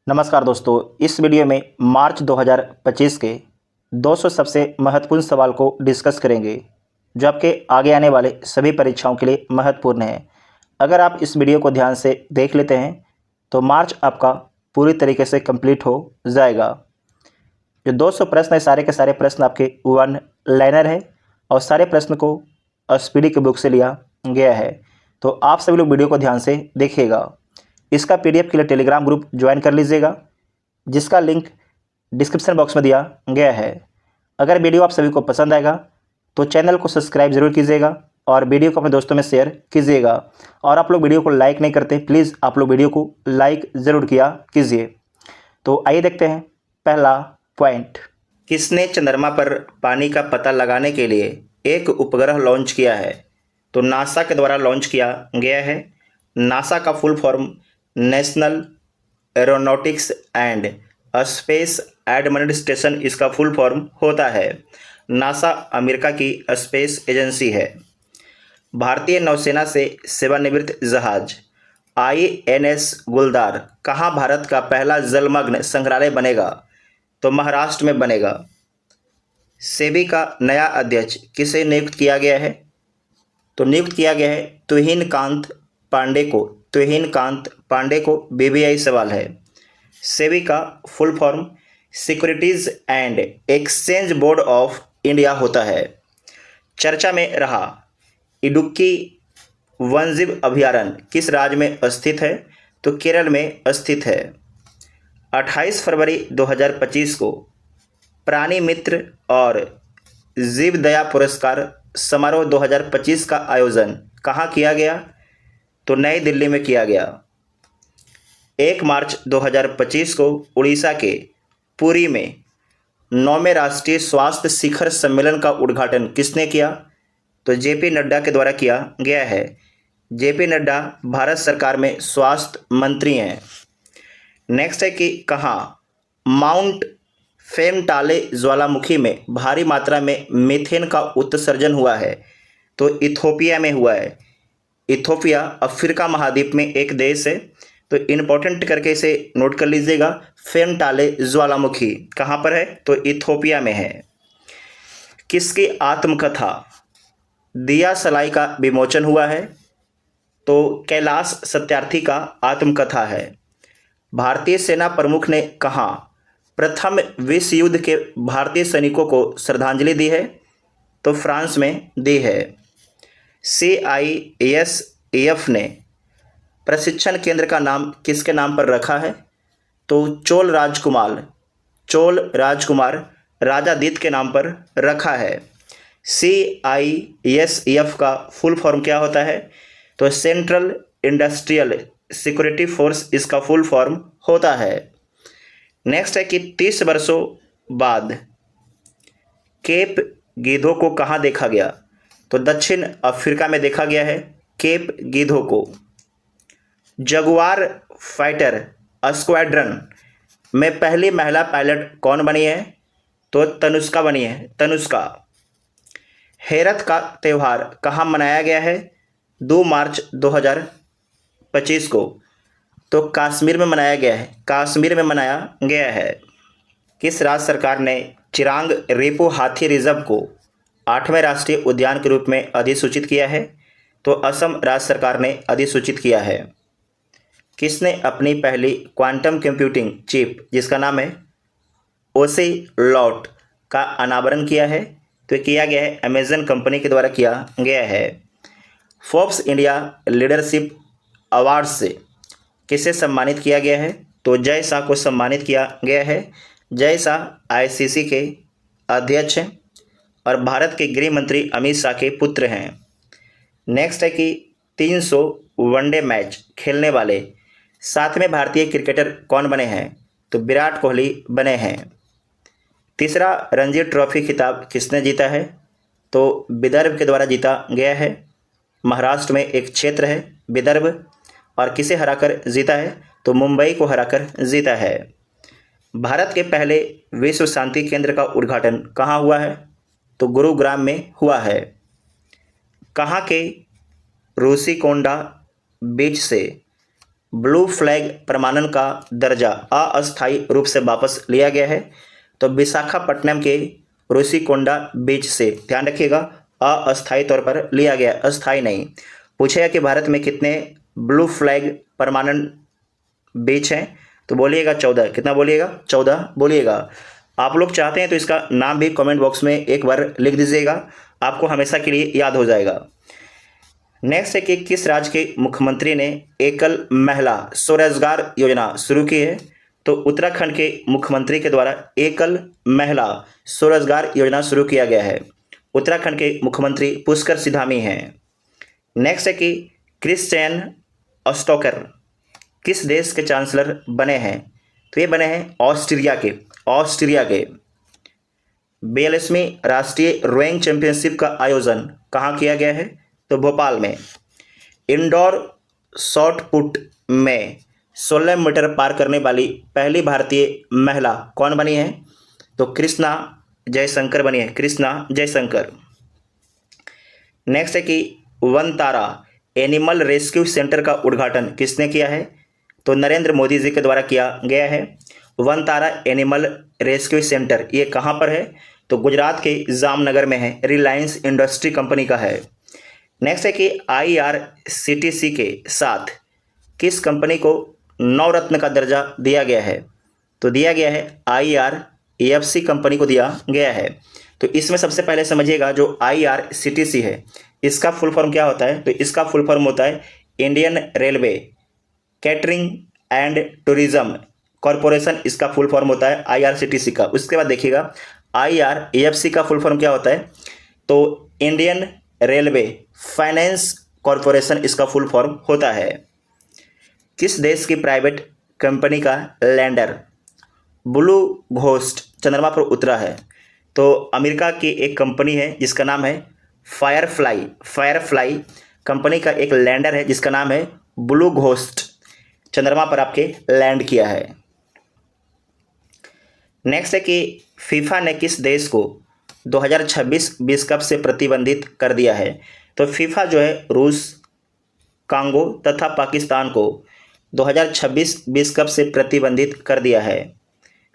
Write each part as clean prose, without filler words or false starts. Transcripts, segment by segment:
नमस्कार दोस्तों, इस वीडियो में मार्च 2025 के 200 सबसे महत्वपूर्ण सवाल को डिस्कस करेंगे जो आपके आगे आने वाले सभी परीक्षाओं के लिए महत्वपूर्ण है। अगर आप इस वीडियो को ध्यान से देख लेते हैं तो मार्च आपका पूरी तरीके से कंप्लीट हो जाएगा। जो 200 प्रश्न है, सारे के सारे प्रश्न आपके वन लाइनर है और सारे प्रश्न को स्पीडी की बुक से लिया गया है। तो आप सभी लोग वीडियो को ध्यान से देखिएगा। इसका पीडीएफ के लिए टेलीग्राम ग्रुप ज्वाइन कर लीजिएगा, जिसका लिंक डिस्क्रिप्शन बॉक्स में दिया गया है। अगर वीडियो आप सभी को पसंद आएगा तो चैनल को सब्सक्राइब जरूर कीजिएगा और वीडियो को अपने दोस्तों में शेयर कीजिएगा। और आप लोग वीडियो को लाइक नहीं करते, प्लीज़ आप लोग वीडियो को लाइक ज़रूर किया कीजिए। तो आइए देखते हैं पहला पॉइंट। किसने चंद्रमा पर पानी का पता लगाने के लिए एक उपग्रह लॉन्च किया है? तो नासा के द्वारा लॉन्च किया गया है। नासा का full form national aeronautics and space administration इसका फुल फॉर्म होता है। नासा अमेरिका की स्पेस एजेंसी है। भारतीय नौसेना से सेवानिवृत्त जहाज INS गुलदार कहाँ भारत का पहला जलमग्न संग्रहालय बनेगा? तो महाराष्ट्र में बनेगा। सेबी का नया अध्यक्ष किसे नियुक्त किया गया है? तो नियुक्त किया गया है तुहिन कांत पांडे को। तुहिन कांत पांडे को। BBI सवाल है। सेबी का full form securities and exchange board of India होता है। चर्चा में रहा इडुक्की वन्यजीव अभयारण्य किस राज्य में स्थित है? तो केरल में स्थित है। 28 फरवरी 2025 को प्राणी मित्र और जीव दया पुरस्कार समारोह 2025 का आयोजन कहाँ किया गया? तो नई दिल्ली में किया गया। 1 मार्च 2025 को उड़ीसा के पुरी में 9वें राष्ट्रीय स्वास्थ्य शिखर सम्मेलन का उद्घाटन किसने किया? तो JP नड्डा के द्वारा किया गया है। JP नड्डा भारत सरकार में स्वास्थ्य मंत्री हैं। नेक्स्ट है कि कहाँ माउंट फेमटाले ज्वालामुखी में भारी मात्रा में मीथेन का उत्सर्जन हुआ है? तो इथोपिया में हुआ है। इथोपिया अफ्रीका महाद्वीप में एक देश है, तो इम्पोर्टेंट करके इसे नोट कर लीजिएगा। फेमटाले ज्वालामुखी कहाँ पर है? तो इथोपिया में है। किसकी आत्मकथा दिया सलाई का विमोचन हुआ है? तो कैलाश सत्यार्थी का आत्मकथा है। भारतीय सेना प्रमुख ने कहाँ प्रथम विश्व युद्ध के भारतीय सैनिकों को श्रद्धांजलि दी है? तो फ्रांस में दी है। CISAF ने प्रशिक्षण केंद्र का नाम किसके नाम पर रखा है? तो चोल राजकुमार राजादित्य के नाम पर रखा है। CISAF का फुल फॉर्म क्या होता है? तो सेंट्रल इंडस्ट्रियल सिक्योरिटी फोर्स इसका फुल फॉर्म होता है। नेक्स्ट है कि 30 वर्षों बाद केप गीधो को कहाँ देखा गया? तो दक्षिण अफ्रीका में देखा गया है केप गीधो को। जगुआर फाइटर स्क्वाड्रन में पहली महिला पायलट कौन बनी है? तो तनुष्का बनी है। तनुष्का। हेरत का त्यौहार कहाँ मनाया गया है? 2 मार्च 2025 को। तो कश्मीर में मनाया गया है। कश्मीर में मनाया गया है। किस राज्य सरकार ने चिरांग रेपो हाथी रिजर्व को 8वें राष्ट्रीय उद्यान के रूप में अधिसूचित किया है? तो असम राज्य सरकार ने अधिसूचित किया है। किसने अपनी पहली क्वांटम कंप्यूटिंग चिप जिसका नाम है ओसेलॉट का अनावरण किया है? तो किया गया है अमेजन कंपनी के द्वारा किया गया है। फोर्ब्स इंडिया लीडरशिप अवार्ड से किसे सम्मानित किया गया है? तो जय शाह को सम्मानित किया गया है। जय शाह ICC के अध्यक्ष हैं और भारत के गृह मंत्री अमित शाह के पुत्र हैं। नेक्स्ट है कि 300 वनडे मैच खेलने वाले 7वें भारतीय क्रिकेटर कौन बने हैं? तो विराट कोहली बने हैं। तीसरा रणजी ट्रॉफी खिताब किसने जीता है? तो विदर्भ के द्वारा जीता गया है। महाराष्ट्र में एक क्षेत्र है विदर्भ, और किसे हराकर जीता है? तो मुंबई को हराकर जीता है। भारत के पहले विश्व शांति केंद्र का उद्घाटन कहाँ हुआ है? तो गुरुग्राम में हुआ है। कहाँ के रूसीकोंडा बीच से ब्लू फ्लैग प्रमाणन का दर्जा अस्थायी रूप से वापस लिया गया है? तो विशाखापट्टनम के रुषिकोंडा बीच से, ध्यान रखिएगा, अस्थायी तौर पर लिया गया, अस्थायी नहीं। पूछेगा कि भारत में कितने ब्लू फ्लैग प्रमाणन बीच हैं? तो बोलिएगा 14। कितना बोलिएगा? 14 बोलिएगा। आप लोग चाहते हैं तो इसका नाम भी कमेंट बॉक्स में एक बार लिख दीजिएगा, आपको हमेशा के लिए याद हो जाएगा। नेक्स्ट है कि किस राज्य के मुख्यमंत्री ने एकल महिला स्वरोजगार योजना शुरू की है? तो उत्तराखंड के मुख्यमंत्री के द्वारा एकल महिला स्वरोजगार योजना शुरू किया गया है। उत्तराखंड के मुख्यमंत्री पुष्कर सिधामी हैं। नेक्स्ट है कि क्रिश्चियन ऑस्टोकर किस देश के चांसलर बने हैं? तो ये बने हैं ऑस्ट्रिया के। 42वीं राष्ट्रीय रोइंग चैंपियनशिप का आयोजन कहाँ किया गया है? तो भोपाल में। इंडोर शॉट पुट में 16 मीटर पार करने वाली पहली भारतीय महिला कौन बनी है? तो कृष्णा जयशंकर बनी है, कृष्णा जयशंकर। नेक्स्ट है कि वनतारा एनिमल रेस्क्यू सेंटर का उद्घाटन किसने किया है? तो नरेंद्र मोदी जी के द्वारा किया गया है। वनतारा एनिमल रेस्क्यू सेंटर ये कहाँ पर है? तो गुजरात के जामनगर में है, रिलायंस इंडस्ट्री कंपनी का है। नेक्स्ट है कि IRCTC के साथ किस कंपनी को नवरत्न का दर्जा दिया गया है? तो दिया गया है IRFC कंपनी को दिया गया है। तो इसमें सबसे पहले समझिएगा जो IRCTC है इसका फुल फॉर्म क्या होता है? तो इसका फुल फॉर्म होता है Indian railway catering and tourism corporation, इसका फुल फॉर्म होता है IRCTC का। उसके बाद देखिएगा IRFC का फुल फॉर्म क्या होता है? तो इंडियन रेलवे फाइनेंस कॉरपोरेशन इसका फुल फॉर्म होता है। किस देश की प्राइवेट कंपनी का लैंडर ब्लू घोस्ट चंद्रमा पर उतरा है? तो अमेरिका की एक कंपनी है जिसका नाम है फायरफ्लाई कंपनी का एक लैंडर है जिसका नाम है ब्लू घोस्ट, चंद्रमा पर आपके लैंड किया है। नेक्स्ट है कि फीफा ने किस देश को 2026 विश्व कप से प्रतिबंधित कर दिया है? तो फीफा जो है रूस, कांगो तथा पाकिस्तान को 2026 विश्व कप से प्रतिबंधित कर दिया है।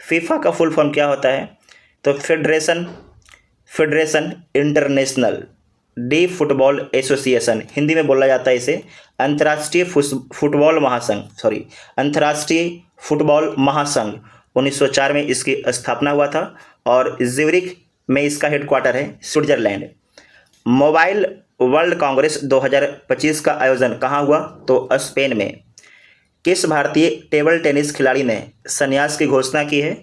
फीफा का फुल फॉर्म क्या होता है? तो federation international D football association, Hindi में बोला जाता है इसे अंतर्राष्ट्रीय फुटबॉल महासंघ। 1904 में इसकी स्थापना हुआ था और ज्यूरिख में इसका हेडक्वार्टर है, स्विट्जरलैंड। मोबाइल वर्ल्ड कांग्रेस 2025 का आयोजन कहाँ हुआ? तो स्पेन में। किस भारतीय टेबल टेनिस खिलाड़ी ने संन्यास की घोषणा की है?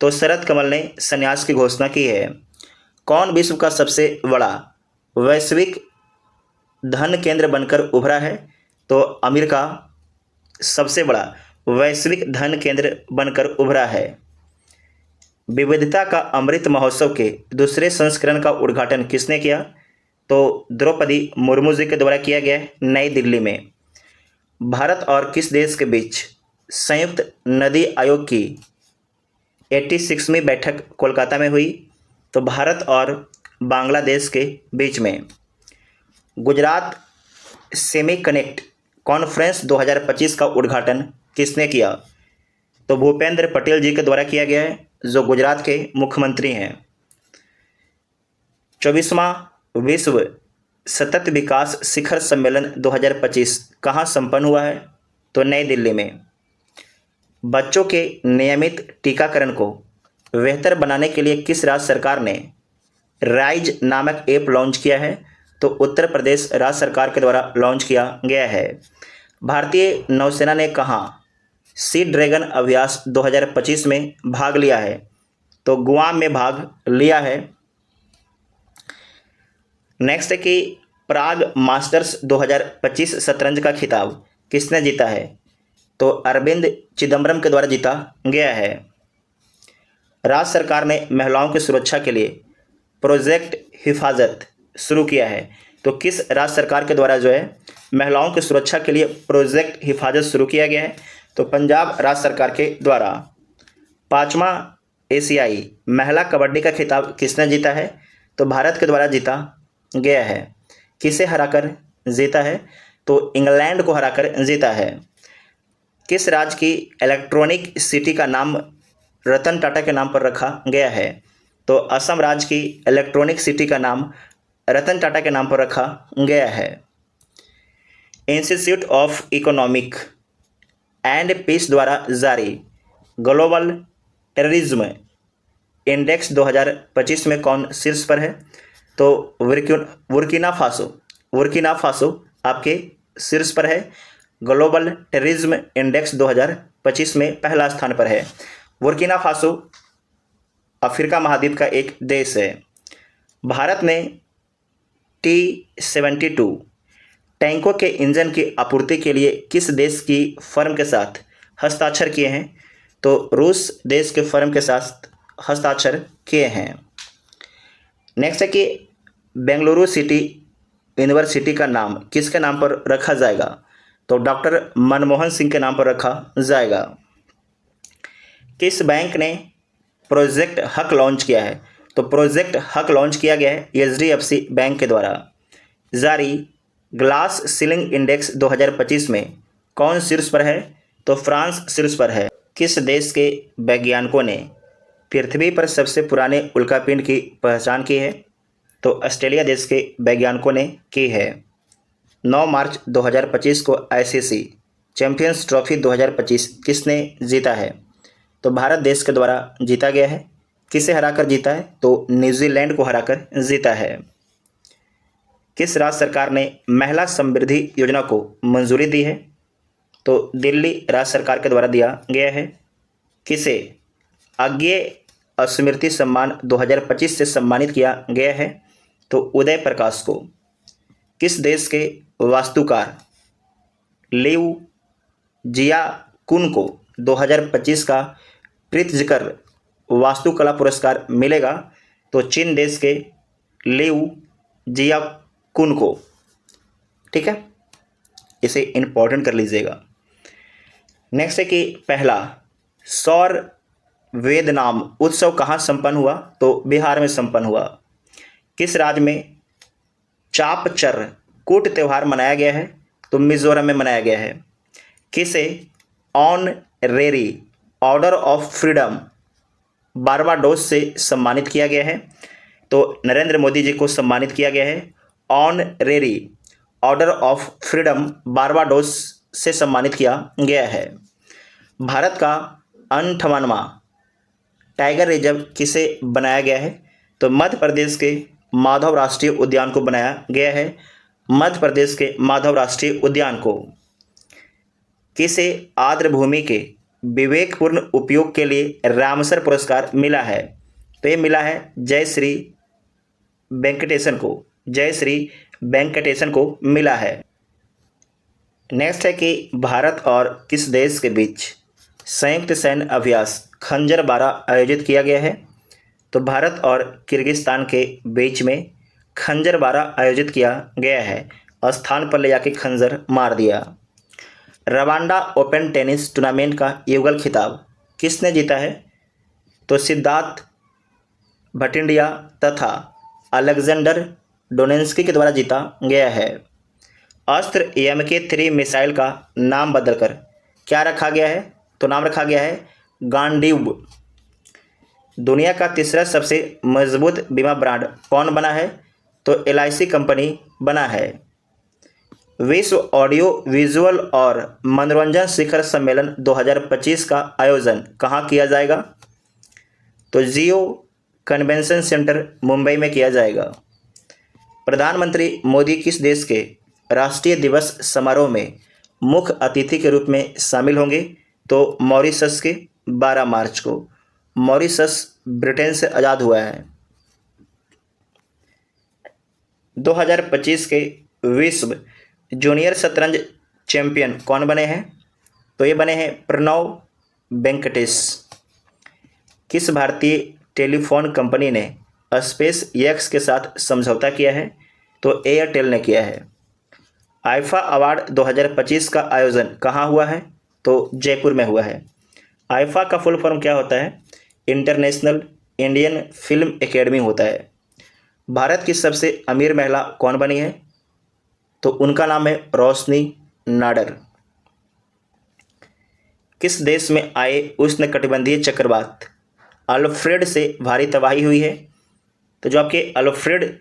तो शरद कमल ने संन्यास की घोषणा की है। कौन विश्व का सबसे बड़ा वैश्विक धन केंद्र बनकर उभरा है? तो अमेरिका सबसे बड़ा वैश्विक धन केंद्र बनकर उभरा है। विविधता का अमृत महोत्सव के दूसरे संस्करण का उद्घाटन किसने किया? तो द्रौपदी मुर्मू जी के द्वारा किया गया है, नई दिल्ली में। भारत और किस देश के बीच संयुक्त नदी आयोग की 86वीं बैठक कोलकाता में हुई? तो भारत और बांग्लादेश के बीच में। गुजरात सेमी कनेक्ट कॉन्फ्रेंस 2025 का उद्घाटन किसने किया? तो भूपेंद्र पटेल जी के द्वारा किया गया है जो गुजरात के मुख्यमंत्री हैं। 24वां विश्व सतत विकास शिखर सम्मेलन 2025 कहाँ संपन्न हुआ है? तो नई दिल्ली में। बच्चों के नियमित टीकाकरण को बेहतर बनाने के लिए किस राज्य सरकार ने राइज नामक ऐप लॉन्च किया है? तो उत्तर प्रदेश राज्य सरकार के द्वारा लॉन्च किया गया है। भारतीय नौसेना ने कहाँ सी ड्रैगन अभ्यास 2025 में भाग लिया है? तो गुआम में भाग लिया है। नेक्स्ट है कि प्राग मास्टर्स 2025 शतरंज का खिताब किसने जीता है? तो अरविंद चिदम्बरम के द्वारा जीता गया है। राज्य सरकार ने महिलाओं की सुरक्षा के लिए प्रोजेक्ट हिफाजत शुरू किया है। तो किस राज्य सरकार के द्वारा जो है महिलाओं की सुरक्षा के लिए प्रोजेक्ट हिफाजत शुरू किया गया है? तो पंजाब राज्य सरकार के द्वारा। 5वां एशियाई महिला कबड्डी का खिताब किसने जीता है? तो भारत के द्वारा जीता गया है। किसे हराकर जीता है? तो इंग्लैंड को हराकर जीता है। किस राज्य की इलेक्ट्रॉनिक सिटी का नाम रतन टाटा के नाम पर रखा गया है? तो असम राज्य की इलेक्ट्रॉनिक सिटी का नाम रतन टाटा के नाम पर रखा गया है। Institute of economic and peace द्वारा जारी ग्लोबल टेररिज्म इंडेक्स 2025 में कौन शीर्ष पर है? तो बुर्किना फासो आपके शीर्ष पर है। ग्लोबल टेररिज्म इंडेक्स 2025 में पहला स्थान पर है। बुर्किना फासो अफ्रीका महाद्वीप का एक देश है। भारत ने T-72 टैंकों के इंजन की आपूर्ति के लिए किस देश की फर्म के साथ हस्ताक्षर किए हैं? तो रूस देश के फर्म के साथ हस्ताक्षर किए हैं। नेक्स्ट है कि बेंगलुरु सिटी यूनिवर्सिटी का नाम किसके नाम पर रखा जाएगा? तो डॉक्टर मनमोहन सिंह के नाम पर रखा जाएगा। किस बैंक ने प्रोजेक्ट हक लॉन्च किया है? तो प्रोजेक्ट हक लॉन्च किया गया है HDFC बैंक के द्वारा। जारी ग्लास सीलिंग इंडेक्स 2025 में कौन शीर्ष पर है? तो फ्रांस शीर्ष पर है। किस देश के वैज्ञानिकों ने पृथ्वी पर सबसे पुराने उल्कापिंड की पहचान की है? तो ऑस्ट्रेलिया देश के वैज्ञानिकों ने की है। 9 मार्च 2025 को ICC चैंपियंस ट्रॉफी 2025 किसने जीता है? तो भारत देश के द्वारा जीता गया है। किसे हराकर जीता है? तो न्यूजीलैंड को हराकर जीता है। किस राज्य सरकार ने महिला समृद्धि योजना को मंजूरी दी है? तो दिल्ली राज्य सरकार के द्वारा दिया गया है। किसे अज्ञेय स्मृति सम्मान 2025 से सम्मानित किया गया है? तो उदय प्रकाश को। किस देश के वास्तुकार लिउ जियाकुन को 2025 का प्रित्जकर वास्तुकला पुरस्कार मिलेगा? तो चीन देश के लिउ जियाकुन को। ठीक है, इसे इंपॉर्टेंट कर लीजिएगा। नेक्स्ट है कि पहला सौर वेद नाम उत्सव कहाँ संपन्न हुआ? तो बिहार में संपन्न हुआ। किस राज्य में चापचर कूट त्यौहार मनाया गया है? तो मिजोरम में मनाया गया है। किसे honorary order of freedom Barbados से सम्मानित किया गया है? तो नरेंद्र मोदी जी को सम्मानित किया गया है। Honorary order of freedom Barbados से सम्मानित किया गया है। भारत का 58वां टाइगर रिजर्व किसे बनाया गया है? तो मध्य प्रदेश के माधव राष्ट्रीय उद्यान को बनाया गया है। मध्य प्रदेश के माधव राष्ट्रीय उद्यान को। किसे आर्द्र भूमि के विवेकपूर्ण उपयोग के लिए रामसर पुरस्कार मिला है? तो ये मिला है जय श्री वेंकटेशन को। जय श्री वेंकटेशन को मिला है। नेक्स्ट है कि भारत और किस देश के बीच संयुक्त सैन्य अभ्यास खंजर 12 आयोजित किया गया है? तो भारत और किर्गिस्तान के बीच में खंजर 12 आयोजित किया गया है। स्थान पर ले जाके खंजर मार दिया। रवांडा ओपन टेनिस टूर्नामेंट का युगल खिताब किसने जीता है? तो सिद्धार्थ भटिंडिया तथा अलेक्जेंडर डोनेंस्की के द्वारा जीता गया है। अस्त्र MK3 मिसाइल का नाम बदलकर क्या रखा गया है? तो नाम रखा गया है गांडीव। दुनिया का तीसरा सबसे मजबूत बीमा ब्रांड कौन बना है? तो LIC कंपनी बना है। विश्व ऑडियो विजुअल और मनोरंजन शिखर सम्मेलन 2025 का आयोजन कहाँ किया जाएगा? तो जियो कन्वेंशन सेंटर मुंबई में किया जाएगा। प्रधानमंत्री मोदी किस देश के राष्ट्रीय दिवस समारोह में मुख्य अतिथि के रूप में शामिल होंगे? तो मॉरिशस के 12 मार्च को। मॉरिशस ब्रिटेन से आज़ाद हुआ है। 2025 के विश्व जूनियर शतरंज चैंपियन कौन बने हैं? तो ये बने हैं प्रणव वेंकटेश। किस भारतीय टेलीफोन कंपनी ने स्पेस एक्स के साथ समझौता किया है? तो एयरटेल ने किया है। आईफा अवार्ड 2025 का आयोजन कहाँ हुआ है? तो जयपुर में हुआ है। आईफा का फुल फॉर्म क्या होता है? इंटरनेशनल इंडियन फिल्म एकेडमी होता है। भारत की सबसे अमीर महिला कौन बनी है? तो उनका नाम है रोशनी नाडर। किस देश में आए उष्णकटिबंधीय चक्रवात अल्फ्रेड से भारी तबाही हुई है? तो जो आपके अल्फ्रेड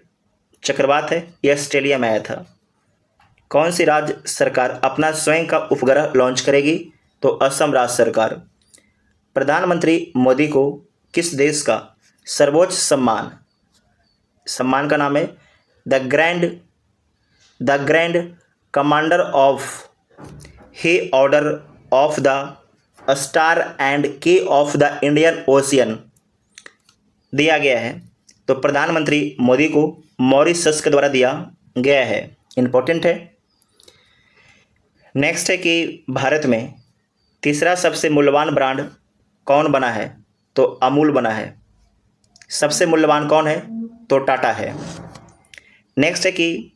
चक्रवात है यह ऑस्ट्रेलिया में आया था। कौन सी राज्य सरकार अपना स्वयं का उपग्रह लॉन्च करेगी? तो असम राज्य सरकार। प्रधानमंत्री मोदी को किस देश का सर्वोच्च सम्मान का नाम है the grand commander of he order of the star and की ऑफ द इंडियन ओशियन दिया गया है? तो प्रधानमंत्री मोदी को मॉरिशस के द्वारा दिया गया है। इंपॉर्टेंट है। नेक्स्ट है कि भारत में तीसरा सबसे मूल्यवान ब्रांड कौन बना है? तो अमूल बना है। सबसे मूल्यवान कौन है? तो टाटा है। नेक्स्ट है कि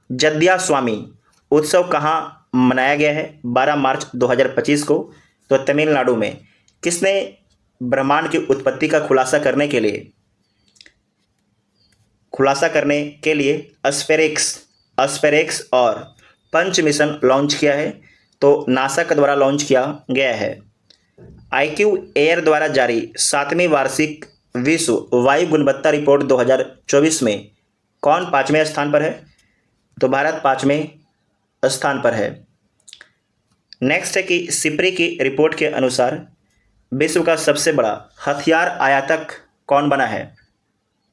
जद्या स्वामी उत्सव कहाँ मनाया गया है 12 मार्च 2025 को? तो तमिलनाडु में। किसने ब्रह्मांड की उत्पत्ति का खुलासा करने के लिए एस्पेरेक्स और पंच मिशन लॉन्च किया है? तो नासा के द्वारा लॉन्च किया गया है। IQ एयर द्वारा जारी 7वीं वार्षिक विश्व वायु गुणवत्ता रिपोर्ट 2024 में कौन 5वें स्थान पर है? तो भारत 5वें स्थान पर है। नेक्स्ट है कि सिप्री की रिपोर्ट के अनुसार विश्व का सबसे बड़ा हथियार आयातक कौन बना है?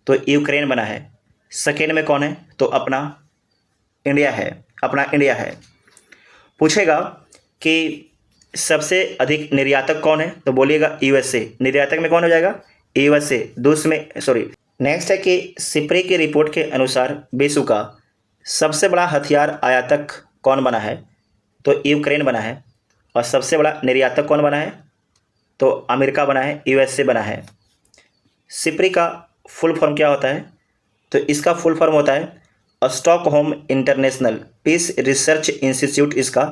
तो यूक्रेन बना है। सेकेंड में कौन है? तो अपना इंडिया है। पूछेगा कि सबसे अधिक निर्यातक कौन है? तो बोलिएगा USA। निर्यातक में कौन हो जाएगा? USA। नेक्स्ट है कि सिप्री की रिपोर्ट के अनुसार विश्व का सबसे बड़ा हथियार आयातक कौन बना है? तो यूक्रेन बना है। और सबसे बड़ा निर्यातक कौन बना है? तो अमेरिका बना है, USA बना है। सिप्री का फुल फॉर्म क्या होता है? तो इसका फुल फॉर्म होता है Stockholm international peace research institute, इसका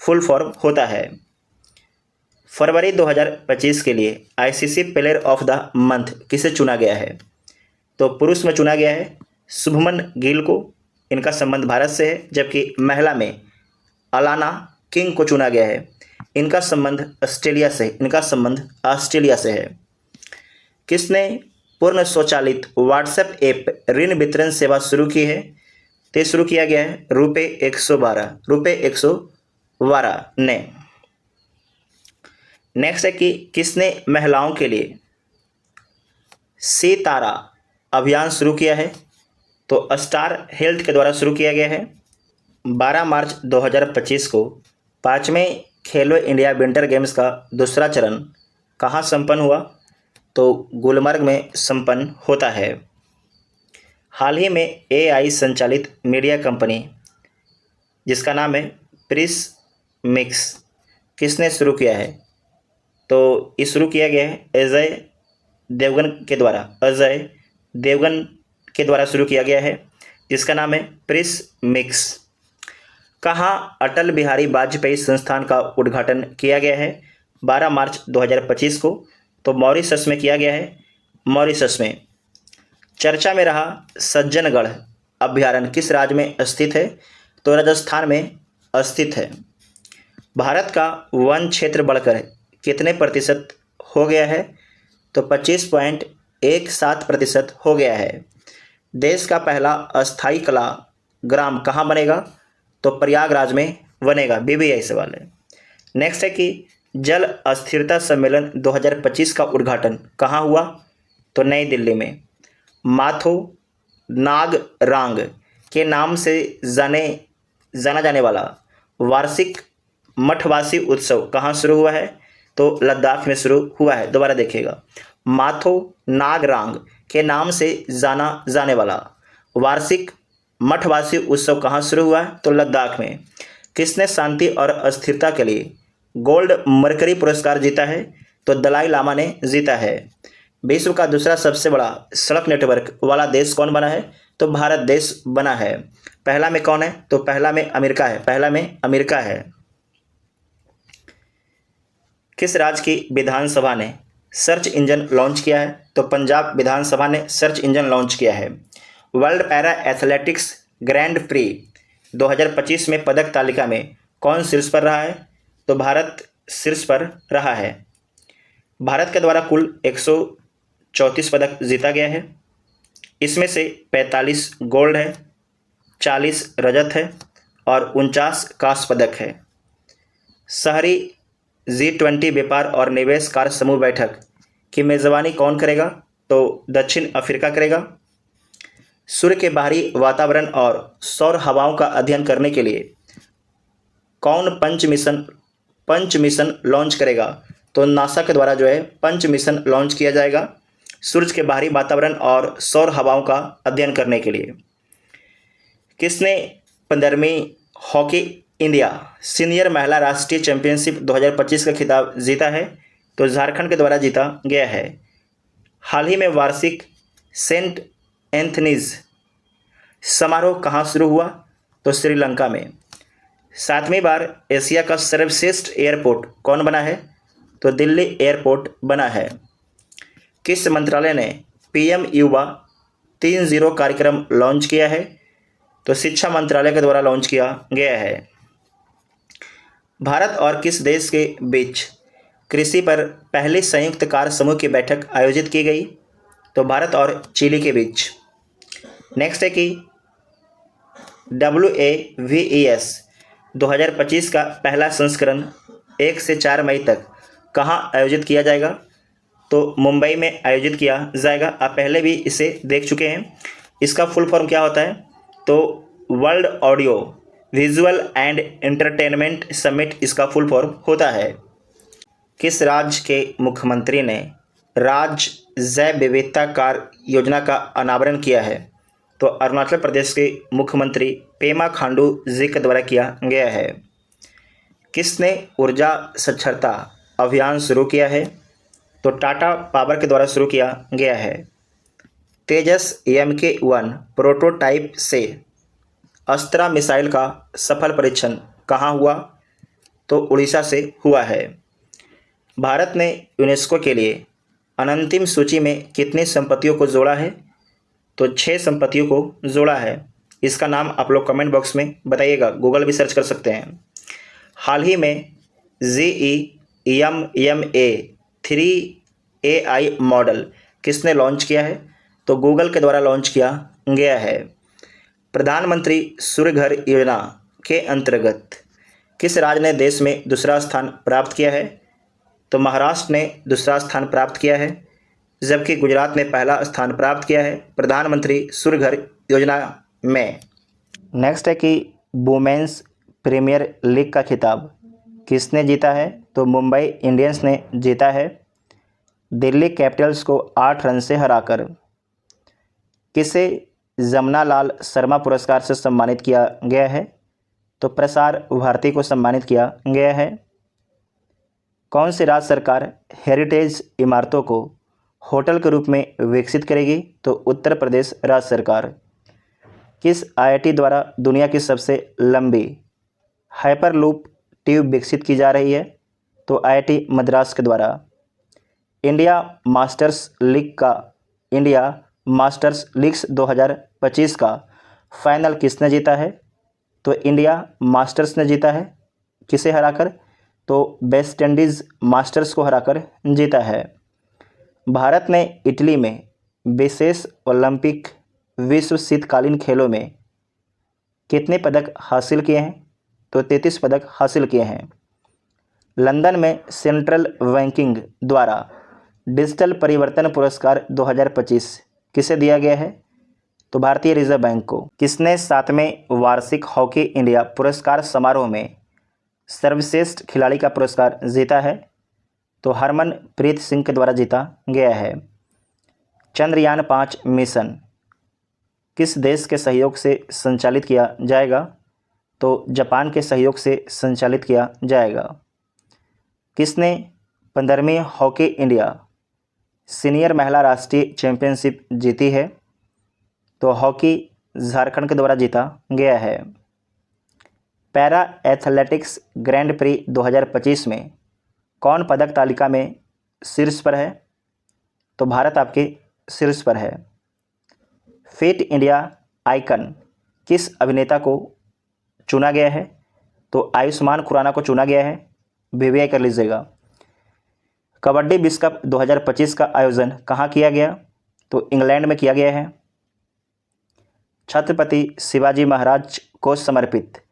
फुल फॉर्म होता है। फरवरी 2025 के लिए ICC player of the month किसे चुना गया है? तो पुरुष में चुना गया है शुभमन गिल को, इनका संबंध भारत से है। जबकि महिला में अलाना किंग को चुना गया है, इनका संबंध ऑस्ट्रेलिया से है। किसने पूर्ण स्वचालित व्हाट्सएप ऐप ऋण वितरण सेवा शुरू की है? तो शुरू किया गया है रुपए 112 ने। नेक्स्ट है कि किसने महिलाओं के लिए सितारा अभियान शुरू किया है? तो स्टार हेल्थ के द्वारा शुरू किया गया है। 12 मार्च 2025 को 5वें खेलो इंडिया विंटर गेम्स का दूसरा चरण कहाँ संपन्न हुआ? तो गुलमर्ग में संपन्न होता है। हाल ही में AI संचालित मीडिया कंपनी जिसका नाम है प्रिस्मिक्स किसने शुरू किया है? तो ये शुरू किया गया है अजय देवगन के द्वारा शुरू किया गया है, जिसका नाम है प्रिस्मिक्स। कहाँ अटल बिहारी वाजपेयी संस्थान का उद्घाटन किया गया है 12 मार्च 2025 को? तो मॉरिशस में किया गया है, मॉरिशस में। चर्चा में रहा सज्जनगढ़ अभ्यारण्य किस राज्य में स्थित है? तो राजस्थान में स्थित है। भारत का वन क्षेत्र बढ़कर कितने प्रतिशत हो गया है? तो 25.17% हो गया है। देश का पहला अस्थायी कला ग्राम कहाँ बनेगा? तो प्रयागराज में बनेगा। BBI सवाल है। नेक्स्ट है कि जल अस्थिरता सम्मेलन 2025 का उद्घाटन कहाँ हुआ? तो नई दिल्ली में। माथो नागरांग के नाम से जाना जाने वाला वार्षिक मठवासी उत्सव कहाँ शुरू हुआ है? तो लद्दाख में शुरू हुआ है। दोबारा देखिएगा, माथो नागरांग के नाम से जाना जाने वाला वार्षिक मठवासी उत्सव कहाँ शुरू हुआ है? तो लद्दाख में। किसने शांति और स्थिरता के लिए गोल्ड मरकरी पुरस्कार जीता है? तो दलाई लामा ने जीता है। विश्व का दूसरा सबसे बड़ा सड़क नेटवर्क वाला देश कौन बना है? तो भारत देश बना है। पहला में कौन है? तो पहला में अमेरिका है। किस राज्य की विधानसभा ने सर्च इंजन लॉन्च किया है? तो पंजाब विधानसभा ने सर्च इंजन लॉन्च किया है। World para athletics grand pre 2025 में पदक तालिका में कौन शीर्ष पर रहा है? तो भारत शीर्ष पर रहा है। भारत के द्वारा कुल 134 पदक जीता गया है। इसमें से 45 गोल्ड है, 40 रजत है और 49 कांस्य पदक है। शहरी G20 व्यापार और निवेश कार्य समूह बैठक की मेज़बानी कौन करेगा? तो दक्षिण अफ्रीका करेगा। सूर्य के बाहरी वातावरण और सौर हवाओं का अध्ययन करने के लिए कौन पंच मिशन लॉन्च करेगा? तो नासा के द्वारा जो है पंच मिशन लॉन्च किया जाएगा सूर्य के बाहरी वातावरण और सौर हवाओं का अध्ययन करने के लिए। किसने 15वीं हॉकी इंडिया सीनियर महिला राष्ट्रीय चैंपियनशिप 2025 का खिताब जीता है? तो झारखंड के द्वारा जीता गया है। हाल ही में वार्षिक सेंट एंथनीज समारोह कहाँ शुरू हुआ? तो श्रीलंका में। 7वीं बार एशिया का सर्वश्रेष्ठ एयरपोर्ट कौन बना है? तो दिल्ली एयरपोर्ट बना है। किस मंत्रालय ने PM युवा 3.0 कार्यक्रम लॉन्च किया है? तो शिक्षा मंत्रालय के द्वारा लॉन्च किया गया है। भारत और किस देश के बीच कृषि पर पहली संयुक्त कार्य समूह की बैठक आयोजित की गई? तो भारत और चिली के बीच। नेक्स्ट है कि WAVES 2025 का पहला संस्करण 1 से 4 मई तक कहाँ आयोजित किया जाएगा? तो मुंबई में आयोजित किया जाएगा। आप पहले भी इसे देख चुके हैं। इसका फुल फॉर्म क्या होता है? तो world audio visual and entertainment summit इसका फुल फॉर्म होता है। किस राज्य के मुख्यमंत्री ने राज्य जैव विविधता कार्य योजना का अनावरण किया है? तो अरुणाचल प्रदेश के मुख्यमंत्री पेमा खांडू जी के द्वारा किया गया है। किसने ऊर्जा साक्षरता अभियान शुरू किया है? तो टाटा पावर के द्वारा शुरू किया गया है। तेजस MK1 प्रोटोटाइप से अस्त्रा मिसाइल का सफल परीक्षण कहाँ हुआ? तो उड़ीसा से हुआ है। भारत ने यूनेस्को के लिए अनंतिम सूची में कितनी संपत्तियों को जोड़ा है? तो 6 संपत्तियों को जोड़ा है। इसका नाम आप लोग कमेंट बॉक्स में बताइएगा, गूगल भी सर्च कर सकते हैं। हाल ही में GEMMA 3AI मॉडल किसने लॉन्च किया है? तो गूगल के द्वारा लॉन्च किया गया है। प्रधानमंत्री सूर्य घर योजना के अंतर्गत किस राज्य ने देश में दूसरा स्थान प्राप्त किया है? तो महाराष्ट्र ने दूसरा स्थान प्राप्त किया है, जबकि गुजरात ने पहला स्थान प्राप्त किया है प्रधानमंत्री सूर्य घर योजना में। नेक्स्ट है कि वुमेन्स प्रीमियर लीग का खिताब किसने जीता है? तो मुंबई इंडियंस ने जीता है दिल्ली कैपिटल्स को 8 रन से हराकर। किसे जमुनालाल शर्मा पुरस्कार से सम्मानित किया गया है? तो प्रसार भारती को सम्मानित किया गया है। कौन सी राज्य सरकार हेरिटेज इमारतों को होटल के रूप में विकसित करेगी? तो उत्तर प्रदेश राज्य सरकार। किस IIT द्वारा दुनिया की सबसे लंबी हाइपरलूप ट्यूब विकसित की जा रही है? तो IIT मद्रास के द्वारा। इंडिया मास्टर्स लीग्स 2025 का फाइनल किसने जीता है? तो इंडिया मास्टर्स ने जीता है। किसे हराकर? तो वेस्ट इंडीज़ मास्टर्स को हराकर जीता है। भारत ने इटली में विशेष ओलंपिक विश्व शीतकालीन खेलों में कितने पदक हासिल किए हैं? तो 33 पदक हासिल किए हैं। लंदन में सेंट्रल बैंकिंग द्वारा डिजिटल परिवर्तन पुरस्कार 2025 किसे दिया गया है? तो भारतीय रिजर्व बैंक को। किसने 7वें वार्षिक हॉकी इंडिया पुरस्कार समारोह में सर्वश्रेष्ठ खिलाड़ी का पुरस्कार जीता है? तो हरमनप्रीत सिंह के द्वारा जीता गया है। चंद्रयान 5 मिशन किस देश के सहयोग से संचालित किया जाएगा? तो जापान के सहयोग से संचालित किया जाएगा। किसने 15वीं हॉकी इंडिया सीनियर महिला राष्ट्रीय चैंपियनशिप जीती है? तो हॉकी झारखंड के द्वारा जीता गया है। पैरा एथलेटिक्स ग्रैंड प्री 2025 में कौन पदक तालिका में शीर्ष पर है? तो भारत आपके शीर्ष पर है। फिट इंडिया आइकन किस अभिनेता को चुना गया है? तो आयुष्मान खुराना को चुना गया है। वीवीआई कर लीजिएगा। कबड्डी विश्व कप 2025 का आयोजन कहाँ किया गया? तो इंग्लैंड में किया गया है। छत्रपति शिवाजी महाराज को समर्पित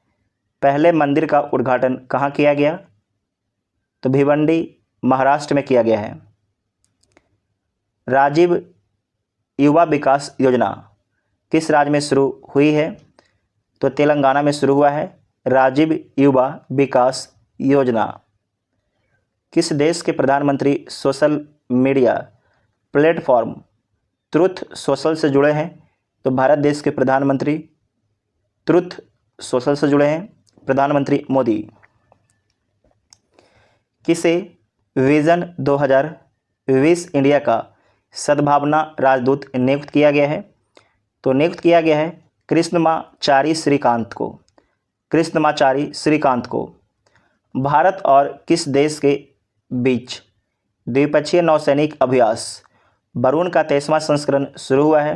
पहले मंदिर का उद्घाटन कहाँ किया गया? तो भिवंडी महाराष्ट्र में किया गया है। राजीव युवा विकास योजना किस राज्य में शुरू हुई है? तो तेलंगाना में शुरू हुआ है राजीव युवा विकास योजना। किस देश के प्रधानमंत्री social media platform truth social से जुड़े हैं? तो भारत देश के प्रधानमंत्री ट्रुथ सोशल से जुड़े हैं प्रधानमंत्री मोदी। किसे विजन 2020 इंडिया का सद्भावना राजदूत नियुक्त किया गया है? तो नियुक्त किया गया है कृष्णमाचारी श्रीकांत को। कृष्णमाचारी श्रीकांत को। भारत और किस देश के बीच द्विपक्षीय नौसैनिक अभ्यास वरुण का 23वां संस्करण शुरू हुआ है?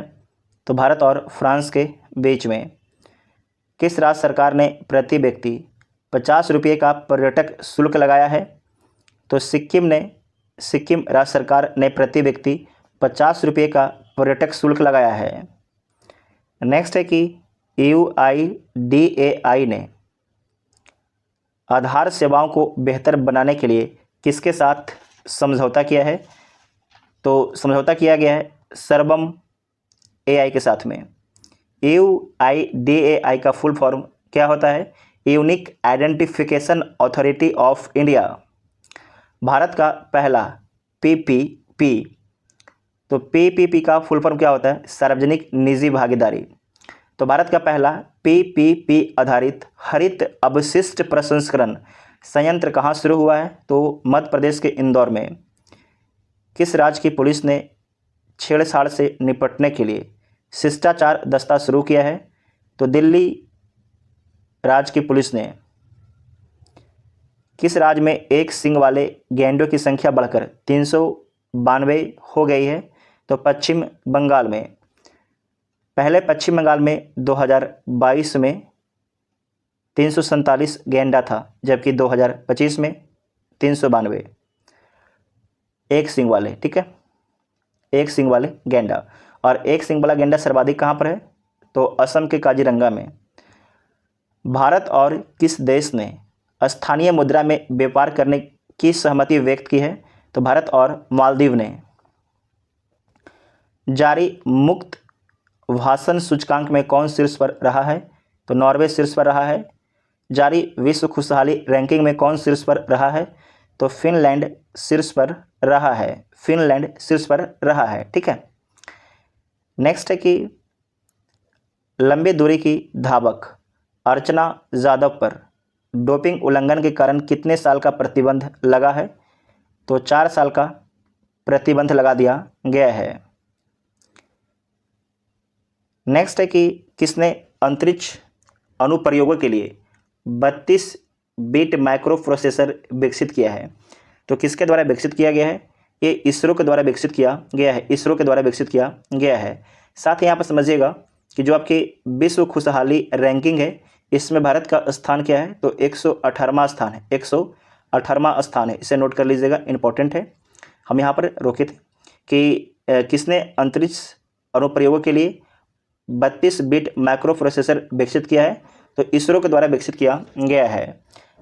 तो भारत और फ्रांस के बीच में। किस राज्य सरकार ने प्रति व्यक्ति 50 रुपये का पर्यटक शुल्क लगाया है? तो सिक्किम राज्य सरकार ने प्रति व्यक्ति 50 रुपये का पर्यटक शुल्क लगाया है। नेक्स्ट है कि UIDAI ने आधार सेवाओं को बेहतर बनाने के लिए किसके साथ समझौता किया है? तो समझौता किया गया है सर्वम AI के साथ में। UIDAI का फुल फॉर्म क्या होता है? Unique identification authority of India. Bharat का पहला PPP। तो PPP का फुल फॉर्म क्या होता है? सार्वजनिक निजी भागीदारी। तो भारत का पहला PPP आधारित हरित अवशिष्ट प्रसंस्करण संयंत्र कहाँ शुरू हुआ है? तो मध्य प्रदेश के इंदौर में। किस राज्य की पुलिस ने छेड़छाड़ से निपटने के लिए शिष्टाचार दस्ता शुरू किया है? तो दिल्ली राज्य की पुलिस ने। किस राज्य में एक सींग वाले गैंडों की संख्या बढ़कर 392 हो गई है? तो पश्चिम बंगाल में। पहले पश्चिम बंगाल में 2022 में 347 गैंडा था, जबकि 2025 में 392 एक सींग वाले। ठीक है, एक सींग वाले गैंडा। और एक सींग वाला गैंडा सर्वाधिक कहाँ पर है? तो असम के काजीरंगा में। भारत और किस देश ने स्थानीय मुद्रा में व्यापार करने की सहमति व्यक्त की है? तो भारत और मालदीव ने। जारी मुक्त भाषण सूचकांक में कौन शीर्ष पर रहा है? तो नॉर्वे शीर्ष पर रहा है। जारी विश्व खुशहाली रैंकिंग में कौन शीर्ष पर रहा है? तो फिनलैंड शीर्ष पर रहा है। फिनलैंड शीर्ष पर रहा है। ठीक है। नेक्स्ट है कि लंबी दूरी की धावक अर्चना जाधव पर डोपिंग उल्लंघन के कारण कितने साल का प्रतिबंध लगा है? तो 4 साल का प्रतिबंध लगा दिया गया है। नेक्स्ट है कि किसने अंतरिक्ष अनुप्रयोगों के लिए 32 बिट माइक्रो प्रोसेसर विकसित किया है? तो किसके द्वारा विकसित किया गया है? ये इसरो के द्वारा विकसित किया गया है। इसरो के द्वारा विकसित किया गया है। साथ ही यहाँ पर समझिएगा कि जो आपकी विश्व खुशहाली रैंकिंग है, इसमें भारत का स्थान क्या है? तो 118वां स्थान है। 118वां स्थान है, इसे नोट कर लीजिएगा, इंपॉर्टेंट है। हम यहाँ पर रोके थे कि किसने अंतरिक्ष अनुप्रयोगों के लिए 32 बिट माइक्रो प्रोसेसर विकसित किया है? तो इसरो के द्वारा विकसित किया गया है।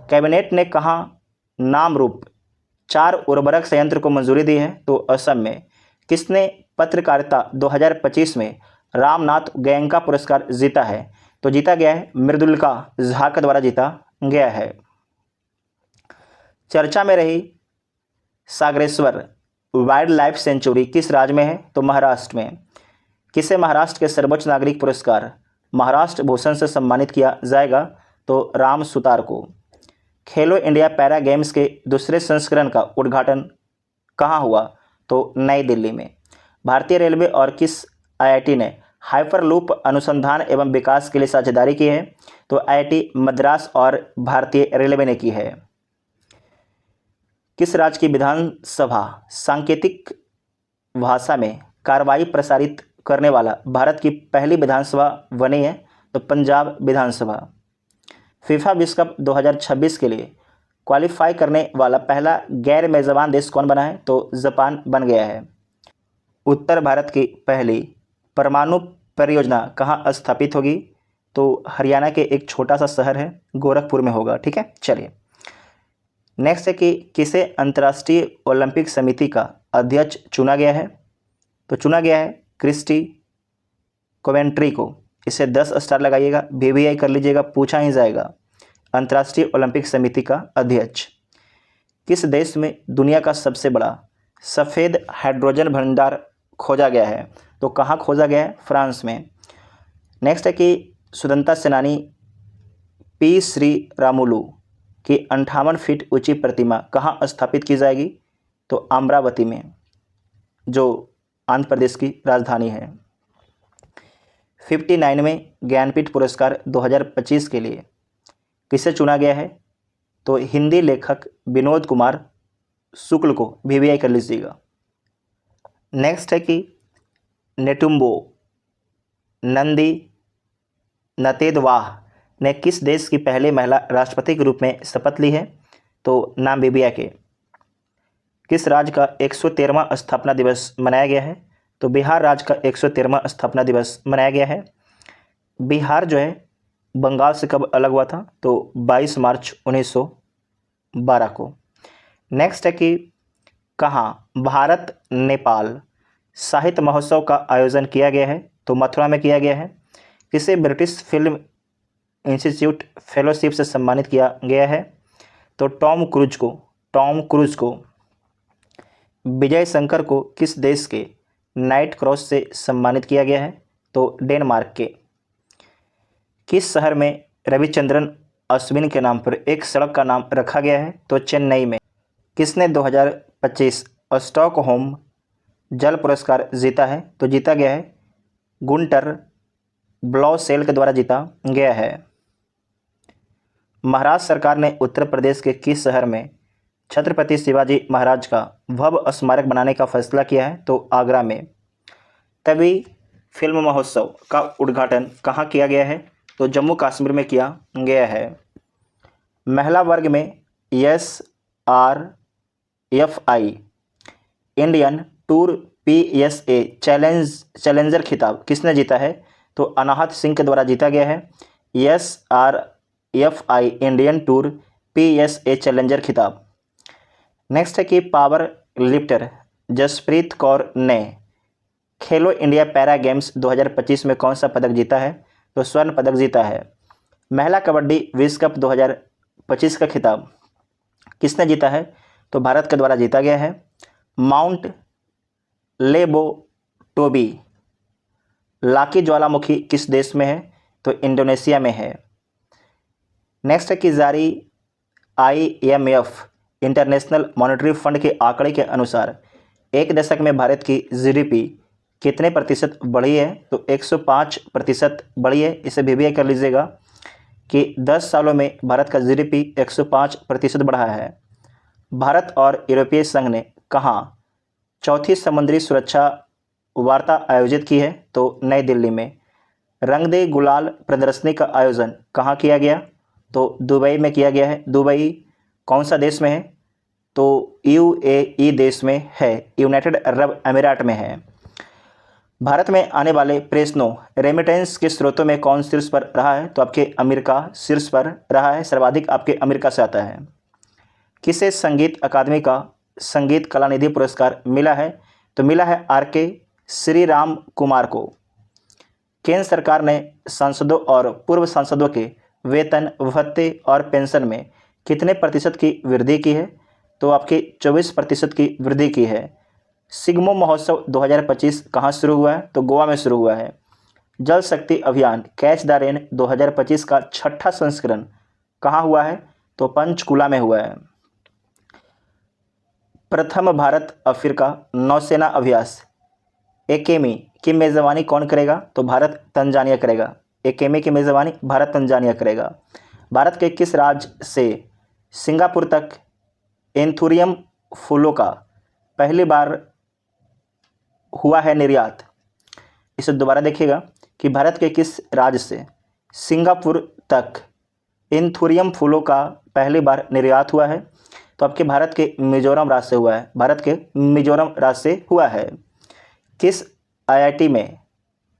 कैबिनेट ने कहाँ नाम रूप 4 उर्वरक संयंत्र को मंजूरी दी है? तो असम में। किसने पत्रकारिता 2025 में रामनाथ गोयनका पुरस्कार जीता है? तो जीता गया है मृदुल्का झा के द्वारा जीता गया है। चर्चा में रही सागरेश्वर वाइल्ड लाइफ सेंचुरी किस राज्य में है? तो महाराष्ट्र में। किसे महाराष्ट्र के सर्वोच्च नागरिक पुरस्कार महाराष्ट्र भूषण से सम्मानित किया जाएगा? तो राम सुतार को। खेलो इंडिया पैरा गेम्स के दूसरे संस्करण का उद्घाटन कहाँ हुआ? तो नई दिल्ली में। भारतीय रेलवे और किस IIT ने हाइपरलूप अनुसंधान एवं विकास के लिए साझेदारी की है? तो IIT मद्रास और भारतीय रेलवे ने की है। किस राज्य की विधानसभा सांकेतिक भाषा में कार्रवाई प्रसारित करने वाला भारत की पहली विधानसभा बनी है? तो पंजाब विधानसभा। फीफा विश्व कप 2026 के लिए क्वालिफाई करने वाला पहला गैर मेज़बान देश कौन बना है? तो जापान बन गया है। उत्तर भारत की पहली परमाणु परियोजना कहाँ स्थापित होगी? तो हरियाणा के एक छोटा सा शहर है गोरखपुर में होगा। ठीक है, चलिए नेक्स्ट है कि किसे अंतर्राष्ट्रीय ओलंपिक समिति का अध्यक्ष चुना गया है? तो चुना गया है क्रिस्टी कोवेंट्री को। इसे 10 स्टार लगाइएगा, वीवीआई कर लीजिएगा, पूछा ही जाएगा। अंतर्राष्ट्रीय ओलंपिक समिति का अध्यक्ष। किस देश में दुनिया का सबसे बड़ा सफ़ेद हाइड्रोजन भंडार खोजा गया है? तो कहाँ खोजा गया है? फ्रांस में। नेक्स्ट है कि स्वतंत्रता सेनानी पी श्रीरामुलु की 58 फीट ऊंची प्रतिमा कहाँ स्थापित की जाएगी? तो अमरावती में, जो आंध्र प्रदेश की राजधानी है। 59वें ज्ञानपीठ पुरस्कार 2025 के लिए किसे चुना गया है? तो हिंदी लेखक विनोद कुमार शुक्ल को, वीवीआई कर लीजिएगा। नेक्स्ट है कि नेटुम्बो नंदी नतेदवाह ने किस देश की पहली महिला राष्ट्रपति के रूप में शपथ ली है? तो नामीबिया के। किस राज्य का 113वां स्थापना दिवस मनाया गया है? तो बिहार राज्य का 113वां स्थापना दिवस मनाया गया है। बिहार जो है बंगाल से कब अलग हुआ था? तो 22 मार्च 1912 को। नेक्स्ट है कि कहाँ भारत नेपाल साहित्य महोत्सव का आयोजन किया गया है? तो मथुरा में किया गया है। किसे ब्रिटिश फिल्म इंस्टीट्यूट फेलोशिप से सम्मानित किया गया है? तो टॉम क्रूज को। विजय शंकर को किस देश के नाइट क्रॉस से सम्मानित किया गया है? तो डेनमार्क के। किस शहर में रविचंद्रन अश्विन के नाम पर एक सड़क का नाम रखा गया है? तो चेन्नई में। किसने 2025 स्टॉकहोम जल पुरस्कार जीता है? तो जीता गया है गुंटर ब्लॉसेल के द्वारा जीता गया है। महाराष्ट्र सरकार ने उत्तर प्रदेश के किस शहर में छत्रपति शिवाजी महाराज का भव्य स्मारक बनाने का फैसला किया है? तो आगरा में। तभी फिल्म महोत्सव का उद्घाटन कहाँ किया गया है? तो जम्मू कश्मीर में किया गया है। महिला वर्ग में SRFI Indian tour PSA challenger खिताब किसने जीता है? तो अनाहत सिंह के द्वारा जीता गया है SRFI Indian tour PSA challenger खिताब। नेक्स्ट है कि पावर लिफ्टर जसप्रीत कौर ने खेलो इंडिया पैरा गेम्स 2025 में कौन सा पदक जीता है? तो स्वर्ण पदक जीता है। महिला कबड्डी विश्व कप 2025 का खिताब किसने जीता है? तो भारत के द्वारा जीता गया है। माउंट लेबोटोबी लाकी ज्वालामुखी किस देश में है? तो इंडोनेशिया में है। नेक्स्ट है कि जारी IMF इंटरनेशनल मॉनेटरी फंड के आंकड़े के अनुसार एक दशक में भारत की GDP कितने प्रतिशत बढ़ी है? तो 105% बढ़ी है। इसे वीवीआई कर लीजिएगा कि 10 सालों में भारत का GDP 105% बढ़ा है। भारत और यूरोपीय संघ ने कहाँ चौथी समुद्री सुरक्षा वार्ता आयोजित की है? तो नई दिल्ली में। रंग दे गुलाल प्रदर्शनी का आयोजन कहाँ किया गया? तो दुबई में किया गया है। दुबई कौन सा देश में है? तो UAE देश में है, यूनाइटेड अरब अमीरात में है। भारत में आने वाले प्रेषणों रेमिटेंस के स्रोतों में कौन शीर्ष पर रहा है? तो आपके अमेरिका शीर्ष पर रहा है, सर्वाधिक आपके अमेरिका से आता है। किसे संगीत अकादमी का संगीत कलानिधि पुरस्कार मिला है? तो मिला है RK श्रीराम कुमार को। केंद्र सरकार ने सांसदों और पूर्व सांसदों के वेतन भत्ते और पेंशन में कितने प्रतिशत की वृद्धि की है? तो आपकी 24% की वृद्धि की है। सिग्मो महोत्सव 2025 कहाँ शुरू हुआ है? तो गोवा में शुरू हुआ है। जल शक्ति अभियान कैच द रेन 2025 का 6ठा संस्करण कहाँ हुआ है? तो पंचकुला में हुआ है। प्रथम भारत अफ्रीका नौसेना अभ्यास एकेमी की मेज़बानी कौन करेगा? तो भारत तंजानिया करेगा। एकेमी की मेज़बानी भारत तंजानिया करेगा। भारत के किस राज्य से सिंगापुर तक एंथुरियम फूलों का पहली बार हुआ है निर्यात? इसे दोबारा देखिएगा कि भारत के किस राज्य से सिंगापुर तक एंथुरियम फूलों का पहली बार निर्यात हुआ है? तो आपके भारत के मिजोरम राज्य से हुआ है, भारत के मिजोरम राज्य से हुआ है। किस आईआईटी में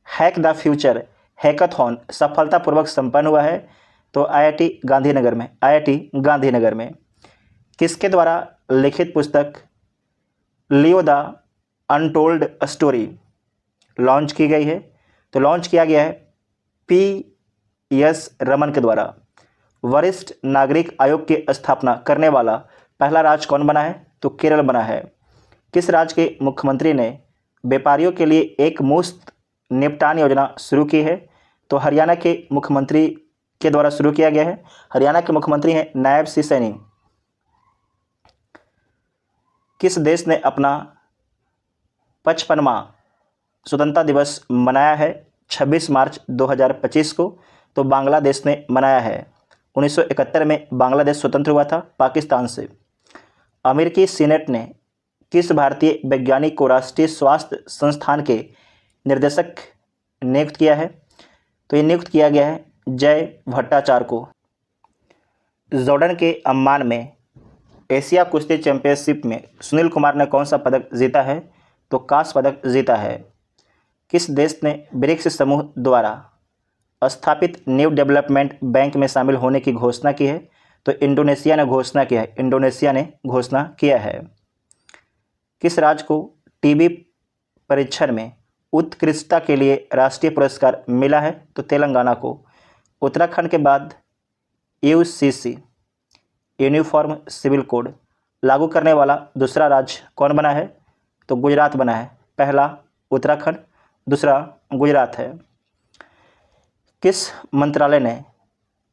हैक द फ्यूचर हैकाथॉन सफलतापूर्वक संपन्न हुआ है? तो आईआईटी गांधीनगर में, आईआईटी गांधीनगर में। किसके द्वारा लिखित पुस्तक Leo the untold story launch की गई है? तो लॉन्च किया गया है पी.एस. रमन के द्वारा। वरिष्ठ नागरिक आयोग की स्थापना करने वाला पहला राज्य कौन बना है? तो केरल बना है। किस राज्य के मुख्यमंत्री ने व्यापारियों के लिए एक मुफ्त निपटान योजना शुरू की है? तो हरियाणा के मुख्यमंत्री के द्वारा शुरू किया गया है। हरियाणा के मुख्यमंत्री हैं नायब सिंह सैनी। किस देश ने अपना 55वां स्वतंत्रता दिवस मनाया है 26 मार्च 2025 को? तो बांग्लादेश ने मनाया है। 1971 में बांग्लादेश स्वतंत्र हुआ था पाकिस्तान से। अमेरिकी सीनेट ने किस भारतीय वैज्ञानिक को राष्ट्रीय स्वास्थ्य संस्थान के निर्देशक नियुक्त किया है? तो ये नियुक्त किया गया है जय भट्टाचार्य को। जॉर्डन के अम्मान में एशिया कुश्ती चैंपियनशिप में सुनील कुमार ने कौन सा पदक जीता है? तो कांस्य पदक जीता है। किस देश ने ब्रिक्स समूह द्वारा स्थापित न्यू डेवलपमेंट बैंक में शामिल होने की घोषणा की है? तो इंडोनेशिया ने घोषणा किया है, इंडोनेशिया ने घोषणा किया है। किस राज्य को टीबी परीक्षण में उत्कृष्टता के लिए राष्ट्रीय पुरस्कार मिला है? तो तेलंगाना को। उत्तराखंड के बाद यूसीसी यूनिफॉर्म सिविल कोड लागू करने वाला दूसरा राज्य कौन बना है? तो गुजरात बना है। पहला उत्तराखंड, दूसरा गुजरात है। किस मंत्रालय ने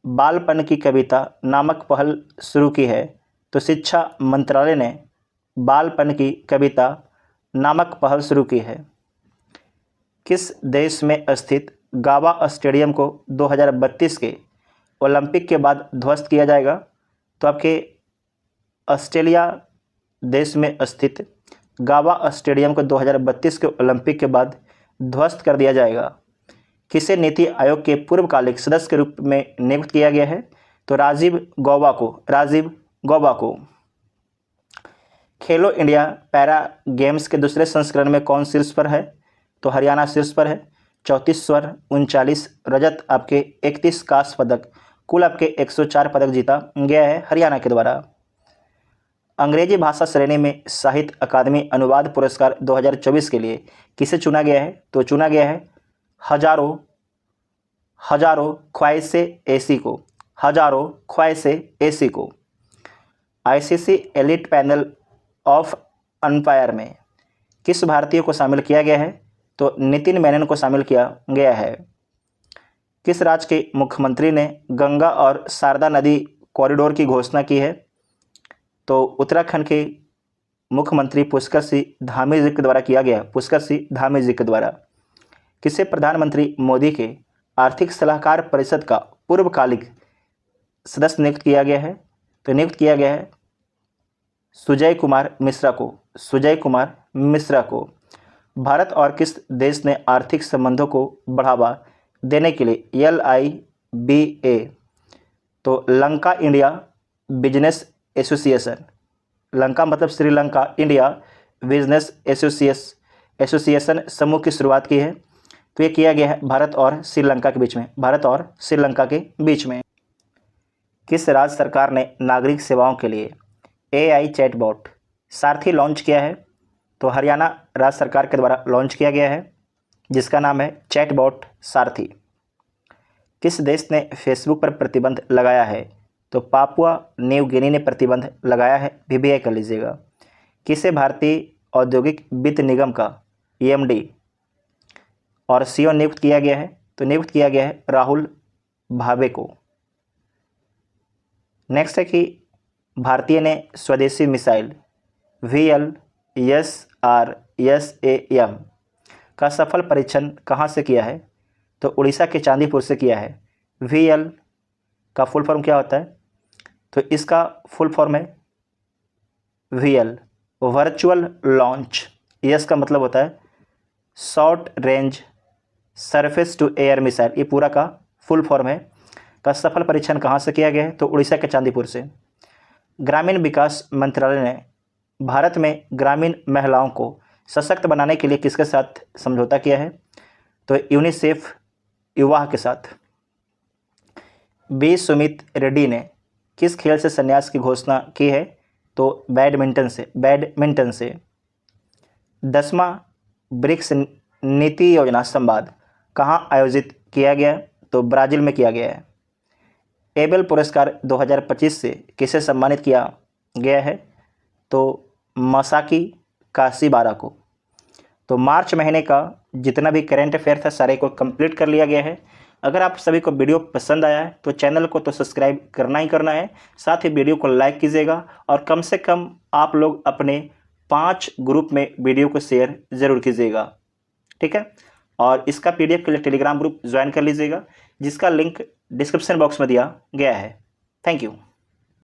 बालपन की कविता नामक पहल शुरू की है? तो शिक्षा मंत्रालय ने बालपन की कविता नामक पहल शुरू की है। किस देश में स्थित गावा स्टेडियम को 2032 के ओलंपिक के बाद ध्वस्त किया जाएगा? तो आपके ऑस्ट्रेलिया देश में स्थित गावा स्टेडियम को 2032 के ओलंपिक के बाद ध्वस्त कर दिया जाएगा। किसे नीति आयोग के पूर्वकालिक सदस्य के रूप में नियुक्त किया गया है? तो राजीव गौबा को, राजीव गौबा को। खेलो इंडिया पैरा गेम्स के दूसरे संस्करण में कौन शीर्ष पर है? तो हरियाणा शीर्ष पर है। 34 स्वर्ण, 39 रजत, आपके 31 कांस्य पदक, कुल आपके 104 पदक जीता गया है हरियाणा के द्वारा। अंग्रेजी भाषा श्रेणी में साहित्य अकादमी अनुवाद पुरस्कार 2024 के लिए किसे चुना गया है? तो चुना गया है हजारों ख्वाहिशे ऐसी को, हजारों ख्वाहिशे ऐसी को। ICC elite panel of umpire में किस भारतीय को शामिल किया गया है? तो नितिन मेनन को शामिल किया गया है। किस राज्य के मुख्यमंत्री ने गंगा और शारदा नदी कॉरिडोर की घोषणा की है? तो उत्तराखंड के मुख्यमंत्री पुष्कर सिंह धामी जी के द्वारा किया गया, पुष्कर सिंह धामी जी के द्वारा। किसे प्रधानमंत्री मोदी के आर्थिक सलाहकार परिषद का पूर्वकालिक सदस्य नियुक्त किया गया है? तो नियुक्त किया गया है सुजय कुमार मिश्रा को, सुजय कुमार मिश्रा को। भारत और किस देश ने आर्थिक संबंधों को बढ़ावा देने के लिए LIBA, तो Lanka India business association, Lanka मतलब श्रीलंका, इंडिया बिजनेस एसोसिएशन समूह की शुरुआत की है? तो ये किया गया है भारत और श्रीलंका के बीच में, भारत और श्रीलंका के बीच में। किस राज्य सरकार ने नागरिक सेवाओं के लिए AI चैटबॉट सारथी लॉन्च किया है? तो हरियाणा राज्य सरकार के द्वारा लॉन्च किया गया है, जिसका नाम है चैटबॉट सारथी। किस देश ने फेसबुक पर प्रतिबंध लगाया है? तो पापुआ न्यू गिनी ने प्रतिबंध लगाया है, VBI कर लीजिएगा। किसे भारतीय औद्योगिक वित्त निगम का EMD और CEO नियुक्त किया गया है? तो नियुक्त किया गया है राहुल भावे को। नेक्स्ट है कि भारतीय ने स्वदेशी मिसाइल VLSRSAM का सफल परीक्षण कहाँ से किया है? तो उड़ीसा के चांदीपुर से किया है। VL का फुल फॉर्म क्या होता है? तो इसका फुल फॉर्म है VL वर्चुअल लॉन्च। यस का मतलब होता है short range surface to air missile, ये पूरा का फुल फॉर्म है। का सफल परीक्षण कहाँ से किया गया है? तो उड़ीसा के चांदीपुर से। ग्रामीण विकास मंत्रालय ने भारत में ग्रामीण महिलाओं को सशक्त बनाने के लिए किसके साथ समझौता किया है? तो यूनिसेफ युवा के साथ। बी सुमित रेड्डी ने किस खेल से संन्यास की घोषणा की है? तो बैडमिंटन से। 10वां ब्रिक्स नीति योजना संवाद कहाँ आयोजित किया गया? तो ब्राज़ील में किया गया है। एबेल पुरस्कार 2025 से किसे सम्मानित किया गया है? तो मसाकी काशीबारा को। तो मार्च महीने का जितना भी करंट अफेयर था सारे को कंप्लीट कर लिया गया है। अगर आप सभी को वीडियो पसंद आया है तो चैनल को तो सब्सक्राइब करना ही करना है, साथ ही वीडियो को लाइक कीजिएगा और कम से कम आप लोग अपने 5 ग्रुप में वीडियो को शेयर ज़रूर कीजिएगा, ठीक है। और इसका PDF के लिए टेलीग्राम ग्रुप ज्वाइन कर लीजिएगा, जिसका लिंक डिस्क्रिप्शन बॉक्स में दिया गया है। Thank you.